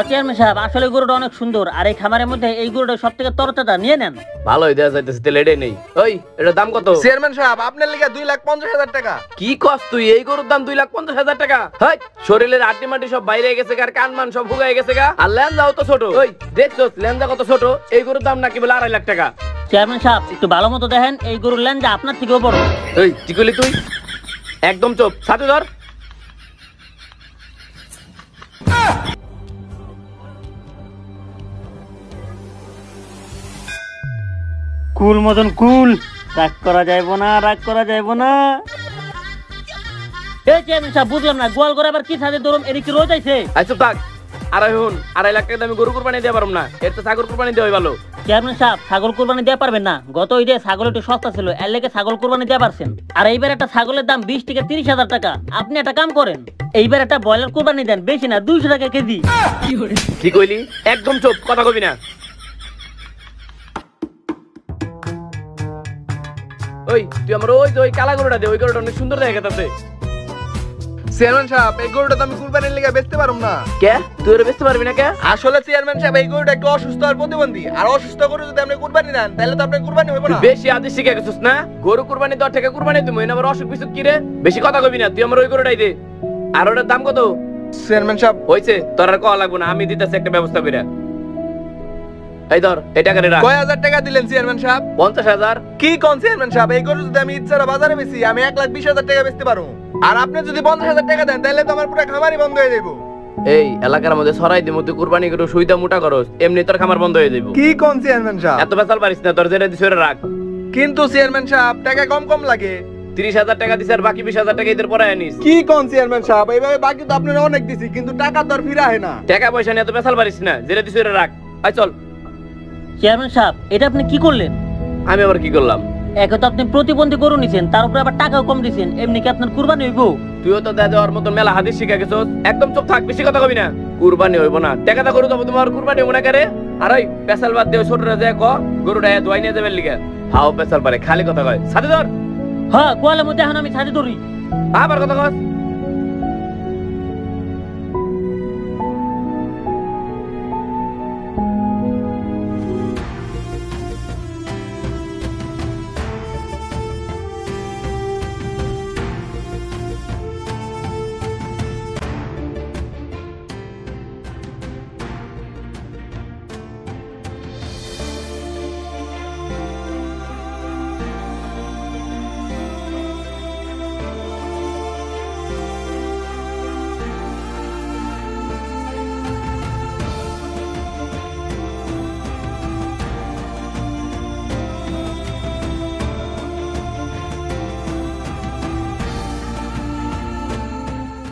চেয়ারম্যান সাহেব আসলে গরুটা অনেক সুন্দর আর এই খামারের মধ্যে এই গরুটা সব থেকে তরতাজা নিয়ে নেন ভালোই দেয়া যাইতেছে তেল এটাই নেই ওই এটার দাম কত চেয়ারম্যান সাহেব আপনার লিগে 2,50,000 টাকা কি কস তুই এই গরুর দাম 2,50,000 টাকা হাই শরীরের আটি মাটি সব বাইরে গেছে গা আর কান মান সব হুগায় গেছে গা আর লেন্দাও তো ছোট ওই দেখছস লেন্দা কত ছোট এই গরুর দাম নাকি বলে 2.5 লাখ টাকা চেয়ারম্যান সাহেব একটু ভালো মতো দেখেন এই গরুর লেনটা আপনার থেকেও বড় এই কি কইলি তুই একদম চুপ সাথে ধর কুল মতন কুল রাগ করা যাইব না এই চেয়ারম্যান সাহেব বুঝলাম না গোয়াল করে আবার কি সাথে ধরুন এদিকে রোজ আইছে আচ্ছা থাক আর হুন 2.5 লাখ টাকা আমি গরু কুরবানি দিতে পারবো না এর তো ছাগল কুরবানি দেওয়াই ভালো চেয়ারম্যান সাহেব ছাগল কুরবানি দেওয়া পারবেন না গত ঈদে ছাগল একটু সস্তা ছিল এর লেগে ছাগল কুরবানি দেওয়া পারছেন আর এইবার একটা ছাগলের দাম 20 থেকে 30,000 টাকা আপনি একটা কাম করেন এইবার একটা ব্রয়লার কুরবানি দেন বেশি না 200 টাকা কেজি কি কইলি একদম চুপ কথা কবি না ওই তুই আমার ওই কালা গরুটা দে ওই গরুটা অনেক সুন্দর দেখা গেছে চেয়ারম্যান সাহেব এই গরুটা তো আমি কুরবানির লিগে বেচতে পারুম না কে তুই ওরে বেচতে পারবি না কে আসলে চেয়ারম্যান সাহেব এই গরুটা একটু অসুস্থ আর প্রতিবন্ধী আর অসুস্থ গরু যদি আপনি কুরবানি দেন তাহলে তো আপনার কুরবানি হবে না বেশি আদেশ শিখে গেছিস না গরু কুরবানি দেওয়ার থেকে কুরবানি দিমু এনে আবার অসুখ বিসুখ কি রে বেশি কথা কবি না তুই আমার ওই গরুটাই দে আর ওটার দাম কত চেয়ারম্যান সাহেব হইছে তোর আর কওয়া লাগবে না আমি দিতেছি একটা ব্যবস্থা কইরা এই ধর এই টাকাটা রাখ কয় হাজার টাকা দিলেন চেয়ারম্যান সাহেব 50,000 কি কোন চেয়ারম্যান সাহেব এই গরু যদি আমি ইচ্ছারা বাজারে বেশি আমি 1,20,000 টাকা বেচতে পারবো আর আপনি যদি 50,000 টাকা দেন তাহলে তো আমার পুরো খামারই বন্ধ হয়ে যাবে এই এলাকার মধ্যে ছড়াই দিমু তুই কুরবানি করে সুইদা মোটা করস এমনি তোর খামার বন্ধ হয়ে যাবে কি কোন চেয়ারম্যান সাহেব এত বেসাল পারিস না তোর যেটা দিছ ওরে রাখ কিন্তু চেয়ারম্যান সাহেব টাকা কম লাগে 30,000 টাকা দিছ আর বাকি 20,000 টাকা এদের পরে আনিস কি কোন চেয়ারম্যান সাহেব এইভাবে বাকি তো আপনারা অনেক দিছি কিন্তু টাকা তো আর ফিরে হয় না টাকা পয়সা নিয়ে এত বেসাল পারিস না যেটা দিছ ওরে রাখ আয় চল চেয়ারম্যান সাহেব এটা আপনি কি করলেন আমি আবার কি করলাম একে তো আপনি প্রতিবন্ধী গরু নিছেন তার উপরে আবার টাকাও কম দিছেন এমনি কি আপনার কুরবানি হইব তুইও তো দেয়া দেওয়ার মতন মেলা হাদিস শিখে গেছস একদম চুপ থাক বেশি কথা কবি না কুরবানি হইব না টাকাটা গরু দেবো তোমার কুরবানি হইব না করে আর ওই পেশাল বাদ দিয়ে ছোটরা যায় ক গরুটা দোয়াই নিয়ে যাবে লিগা হাও পেশাল পারে খালি কথা কয় সাথে ধর হ্যাঁ কোয়ালের মধ্যে এখন আমি সাথে ধরি আবার কথা কস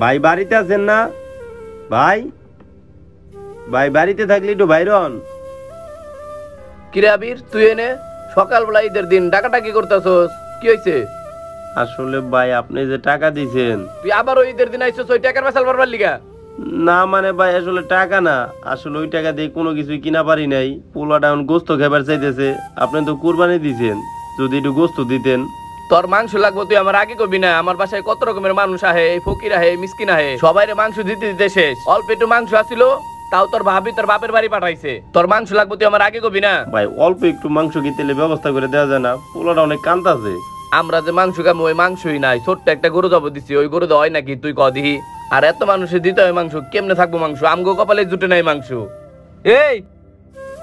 ভাই বাড়িতে আছেন না? ভাই ভাই বাড়িতে থাকলে একটু বাইরে হন। কিরে আবির, তুই এনে সকালবেলা ঈদের দিন ডাকাডাকি করতেছস, কি হয়েছে? আসলে ভাই আপনি যে টাকা দিছেন। তুই আবারও ঈদের দিন আইছস ওই টাকার বেসাল পারবার লিগা? না মানে ভাই আসলে টাকা না, আসলে ওই টাকা দিয়ে কোনো কিছুই কিনা পারি নাই। পোলাটা এখন গোস্ত খাবার চাইতেছে, আপনি তো কুরবানি দিছেন, যদি একটু গোস্ত দিতেন। তোর মাংস লাগবো তুই আমার আগে কবি না? আমার বাসায় কত রকমের মানুষ আহে, এই ফকির আহে, মিসকিন আহে, সবাইরে মাংস দিতে দিতে শেষ। অল্প একটু মাংস আসিল, তাও তোর ভাবি তোর বাপের বাড়ি পাঠাইছে। তোর মাংস লাগবো তুই আমার আগে কবি না? ভাই অল্প একটু মাংস কিনতে ব্যবস্থা করে দেওয়া যায় না? পোলাটা অনেক কান্তাছে। আমরা যে মাংস খাবো ওই মাংসই নাই, ছোট্ট একটা গরু যাবো দিছি, ওই গরু দেওয়া হয় নাকি তুই কদিহি? আর এত মানুষের দিতে হয় মাংস, কেমনে থাকবো মাংস? আমগো কপালে জুটে নাই মাংস। এই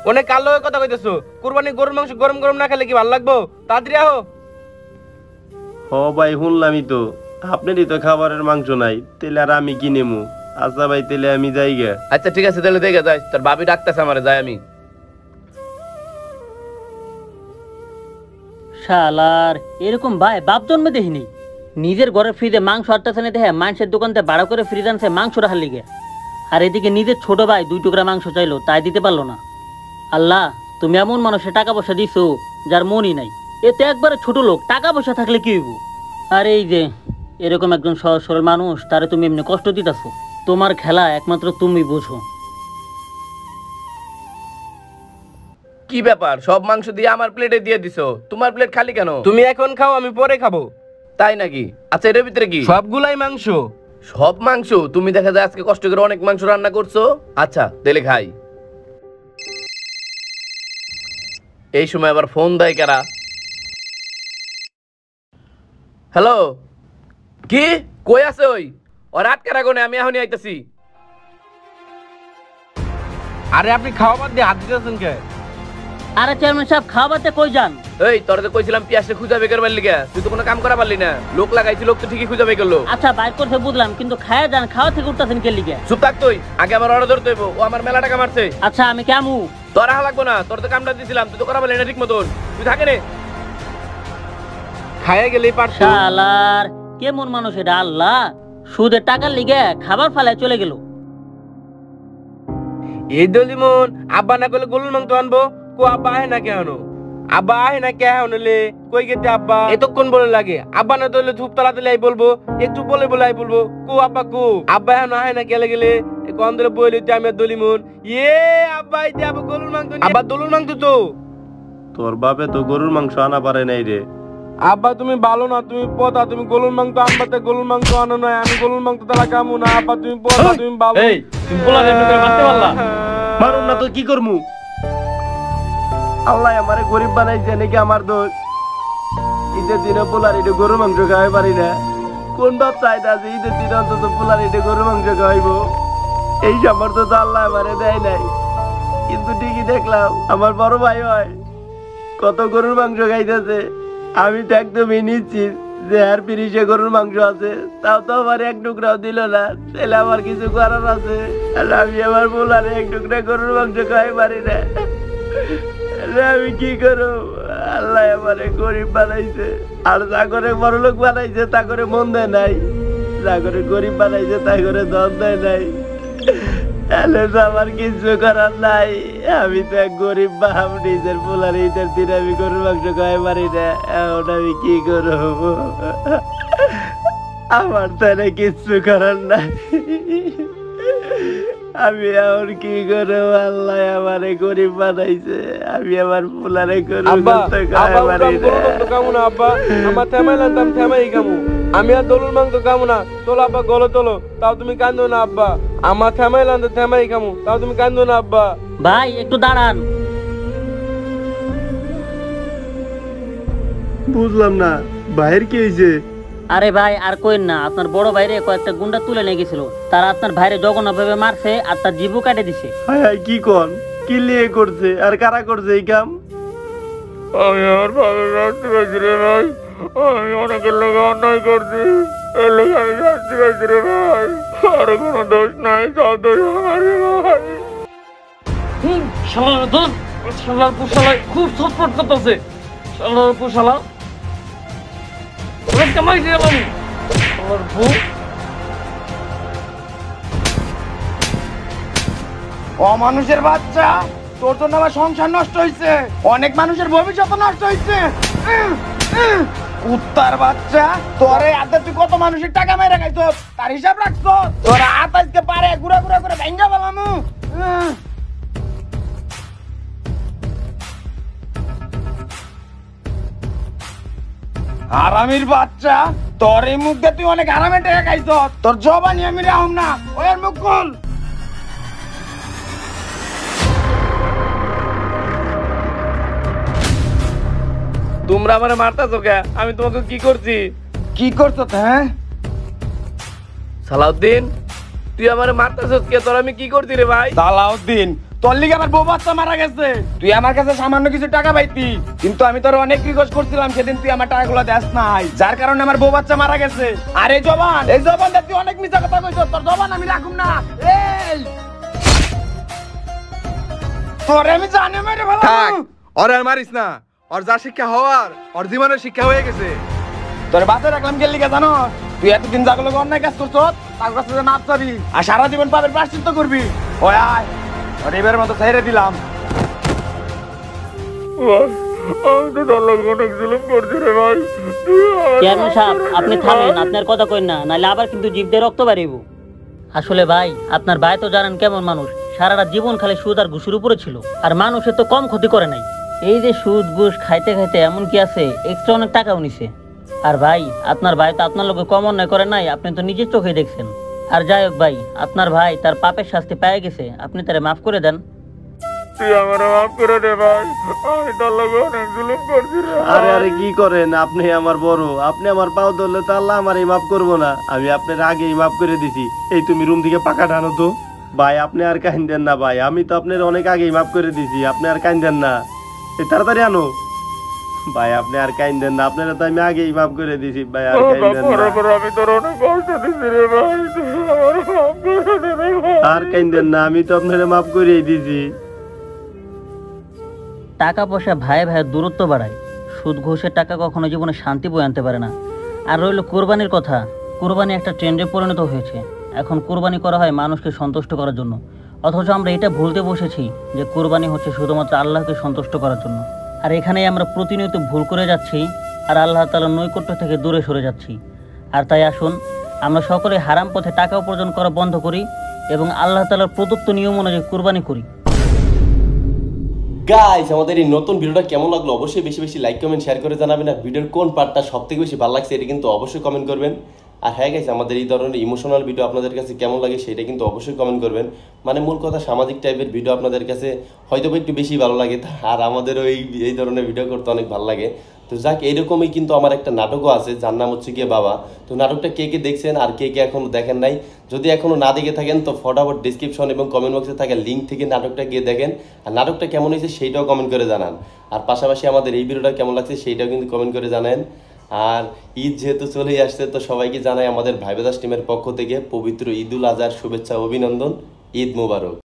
অনেক কাল লগে কথা কইতেছো, কুরবানি গরুর মাংস গরম গরম না খেলে কি ভালো লাগবো? তাড়াতাড়ি আহো। হ ভাই শুনলামই তো, আপনারই তো খাবারের মাংস নাই, তাহলে আর আমি কি নেবো? আচ্ছা ভাই তাহলে আমি যাই গে। আচ্ছা ঠিক আছে, তাহলে দেখে যাই, তোর ভাবি ডাকতেছে আমারে, যাই আমি। শালার এরকম ভাই বাপ জন্মে দেখিনি। নিজের ঘরের ফ্রিজে মাংস আটটাছে না দেখে মানুষের দোকানতে ভাড়া করে ফ্রিজ আনছে মাংস রাখার লিগে। আর এদিকে নিজের ছোট ভাই 2 টুকরা মাংস চাইলো, তাই দিতে পারলো না। আল্লাহ, তুমি এমন মানুষের টাকা পয়সা দিছো যার মনই নাই। এতে একবারে ছোট লোক, টাকা পয়সা থাকলে কি হইব? আর এই যে এরকম একজন সহজ সরল মানুষ, তারে তুমি এমনি কষ্ট দিতেছো। তোমার খেলা একমাত্র তুমি বুঝো। কি ব্যাপার, সব মাংস দিয়ে আমার প্লেটে দিয়ে দিছো, তোমার প্লেট খালি কেন? তুমি এখন খাও, আমি পরে খাবো। তাই নাকি? আচ্ছা এর ভিতরে কি? সবগুলাই মাংস। সব মাংস? তুমি দেখা যায় আজকে কষ্ট করে অনেক মাংস রান্না করছো। আচ্ছা তেলে খাই। এই সময় আবার ফোন দেয় কারা? হ্যালো, কি কই আছে ওই? ওর আটকে রাখো না, আমি এখনই আইতাছি। আরে আপনি খাওয়া বাদ দিয়ে হাত দিতেছেন কে? আরে চেয়ারম্যান সাহেব, খাওয়াতে কই যান? এই তোর তো কইছিলাম পিয়াসে খুঁজা বের করবার লিগা, তুই তো কোনো কাম করা পারলি না। লোক লাগাইছি, লোক তো ঠিকই খুঁজা বের করলো। আচ্ছা বাইর করতে বুঝলাম, কিন্তু খায়া যান, খাওয়া থেকে উঠতেছেন কে লিগে? চুপ থাক তুই, আগে আমার অর্ডার ধরতে হইব। ও আমার মেলা টাকা মারছে। আচ্ছা আমি কেমু? তোর আহা লাগবো না, তোর তো কামটা দিছিলাম, তুই তো করা পারলি না ঠিক মতন। তুই থাকে নে, খাইয়া গেলেই পারছো। শালার কেমন মানুষ এটা আল্লাহ! সুদের টাকার লিগে খাবার ফালায় চলে গেল। এই দলিমন আব্বা না করলে গরুর মাংস আনবো, কো আব্বা আহে না কেন? আব্বা আহে না কে হলে কই গেতে আব্বা এতক্ষণ বলে লাগে? আব্বা না তো ধূপ তলা দিলে আই বলবো, একটু বলে বলে আই বলবো কো আব্বা কো? আব্বা এখন আহে না গেলে গেলে কোন ধরে বইলে আমি দলিমন আব্বা এই আব্বা গরুর মাংস, আব্বা দলুর মাংস তো। তোর বাপে তো গরুর মাংস আনা পারে নাই রে। আব্বা তুমি ভালো না, তুমি পতা, তুমি গরুর মাংস আনবাতে গরুর মাংস আনো না, আমি গরুর মাংস তারা কামু না। আব্বা তুমি পতা, তুমি ভালো। এই তুমি পোলারে এমনি করে মারতে পারলা? মারুন না তো কি করমু? আল্লাহ আমারে গরিব বানাইছে নাকি আমার দোষ? ঈদের দিনে পোলার একটু গরুর মাংস খাওয়াই পারি না। কোন বাপ চাইতে আছে ঈদের দিনে অন্তত পোলার একটু গরুর মাংস খাওয়াইবো? এই সামর্থ্য তো আল্লাহ আমারে দেয় নাই। কিন্তু ঠিকই দেখলাম আমার বড় ভাই হয় কত গরুর মাংস খাইতেছে। আমি তো একদমই নিশ্চিত যে আর পিরিশে গরুর মাংস আছে, তাও তো আমার এক টুকরাও দিল না। তাহলে আমার কিছু করার আছে, আর আমি আমার পোলারে এক টুকরা গরুর মাংস খাওয়াই পারি না। আমি কি করব? আল্লাহ আমারে গরিব বানাইছে, আর যা করে বড়লোক বানাইছে তা করে মন দেয় নাই, যা করে গরিব বানাইছে তা করে ধন দেয় নাই। তাহলে তো আমার কিছু করার নাই। আমি তো এক গরিব বাপ, নিজের পোলার ঈদের দিন আমি গরুর মাংস খাওয়াই পারি না। এখন আমি কি করব? আমার তাহলে কিছু করার নাই। আমি এখন কি করবো? আল্লাহ আমারে গরিব বানাইছে, আমি আমার পোলারে গরুর আব্বা মাংস আব্বা খাওয়াই পারি না। গরুর মাংস খামু না আব্বা, আমার থেমাইলাম তো আমি থেমাই খামু। আমি আর দলুর মাংস খামু না। তোলো আব্বা, গলো তোলো, তাও তুমি কান্দো না আব্বা। আমার থেমাইলাম তো থেমাই খামু, তাও তুমি কান্দো না আব্বা। ভাই একটু দাঁড়ান। বুঝলাম না ভাইয়ের কি হয়েছে? আরে ভাই আর কইন না, আপনার বড় ভাইরে কয়েকটা গুন্ডা তুলে নিয়ে গেছিল, তারা আপনার ভাইরে জঘন্যভাবে মারছে আর তার জিভও কাটে দিছে। হায় হায় কি কোন? কি লিয়ে করছে আর কারা করছে এই কাম? আমি আমার ভাবের শাস্তি পাইছি রে ভাই, আমি অনেকের লোক অন্যায় করছি, এর লোক আমি শাস্তি পাইছি রে ভাই। আর কোনো দোষ নাই, সব দোষ আমার রে ভাই। শালার দোষ, শালার পুশালাই খুব ছটফট করতেছে। শালার পুশালা অনেক কামাই দিলাম। শালার বউ অমানুষের বাচ্চা, তোর জন্য আমার সংসার নষ্ট হয়েছে, অনেক মানুষের ভবিষ্যৎ নষ্ট হয়েছে। কুত্তার বাচ্চা, তোরে হাতে তুই কত মানুষের টাকা মেরে খাইছ, তার হিসাব রাখছ? তোরা হাত আজকে পারে ঘুরা ঘুরা করে ভেঙ্গা ফেলামু। আরামের বাচ্চা, তোর এই মুখ দিয়ে তুই অনেক আরামে টাকা খাইছ, তোর জবানি আমি রাহুম না, ওর মুখ খুল। তোমরা আমারে মারতাছো কে? আমি তোমাকে কি করছি? কি করছো? হ্যাঁ সালাউদ্দিন, তুই আমারে মারতাছস কে? তোর আমি কি করছি রে ভাই? সালাউদ্দিন, তোর লিগে আমার বউ বাচ্চা মারা গেছে, তুই আমার কাছে সামান্য কিছু টাকা পাইতি, কিন্তু আমি তোর অনেক রিকোয়েস্ট করছিলাম, সেদিন তুই আমার টাকাগুলো দেস নাই, যার কারণে আমার বউ বাচ্চা মারা গেছে। আর এই জবান দিয়ে তুই অনেক মিথ্যা কথা কইছ, তোর জবান আমি রাখুম না। এই তোরে আমি জানি মেরে থাক, ফেলাম। ওর আর মারিস না, ওর যা শিক্ষা হওয়ার ওর জীবনের শিক্ষা হয়ে গেছে। তোর বাসে রাখলাম কে লিগে জানো? তুই এতদিন যাগুলো অন্যায় কাজ করছ, তার কাছে মাপ চাবি আর সারা জীবন পাবের প্রায়শ্চিত্ত করবি। ওই আয়, তোর এবারের মতো ছেড়ে দিলাম। ভাই আমি তো তোর লোক অনেক জুলুম করছি রে ভাই। চেয়ারম্যান সাহেব, আপনি থামেন, আপনার কথা কই না, নাহলে আবার কিন্তু জিভ দিয়ে রক্ত বাড়িব। আসলে ভাই, আপনার ভাই তো জানেন কেমন মানুষ, সারাটা জীবন খালি সুদ আর ঘুষের উপরে ছিল, আর মানুষের তো কম ক্ষতি করে নাই। এই যে সুদ ঘুষ খাইতে খাইতে এমন কি আছে, এক্সট্রা অনেক টাকাও নিছে। আর ভাই, আপনার ভাই তো আপনার লোকে কম অন্যায় করে নাই, আপনি তো নিজের চোখে দেখছেন। আর যাই হোক ভাই, আপনার ভাই তার পাপের শাস্তি পেয়ে গেছে, আপনি তারে মাফ করে দেন। তুই আমার মাফ করে দে ভাই, আমি তোর লোক অনেক জুলুম করছি রে। আরে আরে কি করেন, আপনি আমার বড়, আপনি আমার পাও ধরলে তো আল্লাহ আমার মাফ করবো না? আমি আপনার আগেই মাফ করে দিছি। এই তুমি রুম থেকে পাকা টানো তো। ভাই আপনি আর কাইন্দেন না ভাই, আমি তো আপনার অনেক আগেই মাফ করে দিছি, আপনি আর কাইন্দেন না। এই তাড়াতাড়ি আনো ভাই, আপনি আর কাইন্দেন না, আপনারা তো আমি আগেই মাফ করে দিছি ভাই, আর কাইন্দেন না। আমি তোর অনেক কষ্ট দিচ্ছি রে ভাই, তুই আমার মাফ করে দে রে ভাই। আর কাইন্দেন না, আমি তো আপনারা মাফ করেই দিছি। টাকা পয়সা ভাই ভাইয়ের দূরত্ব বাড়ায়, সুদ ঘুষের টাকা কখনো জীবনে শান্তি বয়ে আনতে পারে না। আর রইল কোরবানির কথা, কোরবানি একটা ট্রেন্ডে পরিণত হয়েছে। এখন কোরবানি করা হয় মানুষকে সন্তুষ্ট করার জন্য, অথচ আমরা এটা ভুলতে বসেছি যে কোরবানি হচ্ছে শুধুমাত্র আল্লাহকে সন্তুষ্ট করার জন্য। আর এখানেই আমরা প্রতিনিয়ত ভুল করে যাচ্ছি, আর আল্লাহ তাআলার নৈকট্য থেকে দূরে সরে যাচ্ছি। আর তাই আসুন, আমরা সকলে হারাম পথে টাকা উপার্জন করা বন্ধ করি এবং আল্লাহ তাআলার প্রদত্ত নিয়ম অনুযায়ী কোরবানি করি। গাইস, আমাদের এই নতুন ভিডিওটা কেমন লাগলো অবশ্যই বেশি বেশি লাইক কমেন্ট শেয়ার করে জানাবেন। আর ভিডিওর কোন পার্টটা সবথেকে বেশি ভালো লাগছে এটা কিন্তু অবশ্যই কমেন্ট করবেন। আর হ্যাঁ গাইস, আমাদের এই ধরনের ইমোশনাল ভিডিও আপনাদের কাছে কেমন লাগে সেটা কিন্তু অবশ্যই কমেন্ট করবেন। মানে মূল কথা, সামাজিক টাইপের ভিডিও আপনাদের কাছে হয়তো একটু বেশি ভালো লাগে, আর আমাদেরও এই ধরনের ভিডিও করতে অনেক ভালো লাগে। তো যাক, এইরকমই কিন্তু আমার একটা নাটকও আছে যার নাম হচ্ছে গিয়ে বাবা। তো নাটকটা কে কে দেখছেন আর কে কে এখনো দেখেন নাই, যদি এখনো না দেখে থাকেন তো ফটাফট ডিসক্রিপশন এবং কমেন্ট বক্সে থাকা লিঙ্ক থেকে নাটকটা গিয়ে দেখেন। আর নাটকটা কেমন হয়েছে সেইটাও কমেন্ট করে জানান। আর পাশাপাশি আমাদের এই ভিডিওটা কেমন লাগছে সেইটাও কিন্তু কমেন্ট করে জানান। আর ঈদ যেহেতু চলেই আসছে, তো সবাইকে জানাই আমাদের ভাইবেদাস টিমের পক্ষ থেকে পবিত্র ঈদুল আজহার শুভেচ্ছা, অভিনন্দন। ঈদ মোবারক।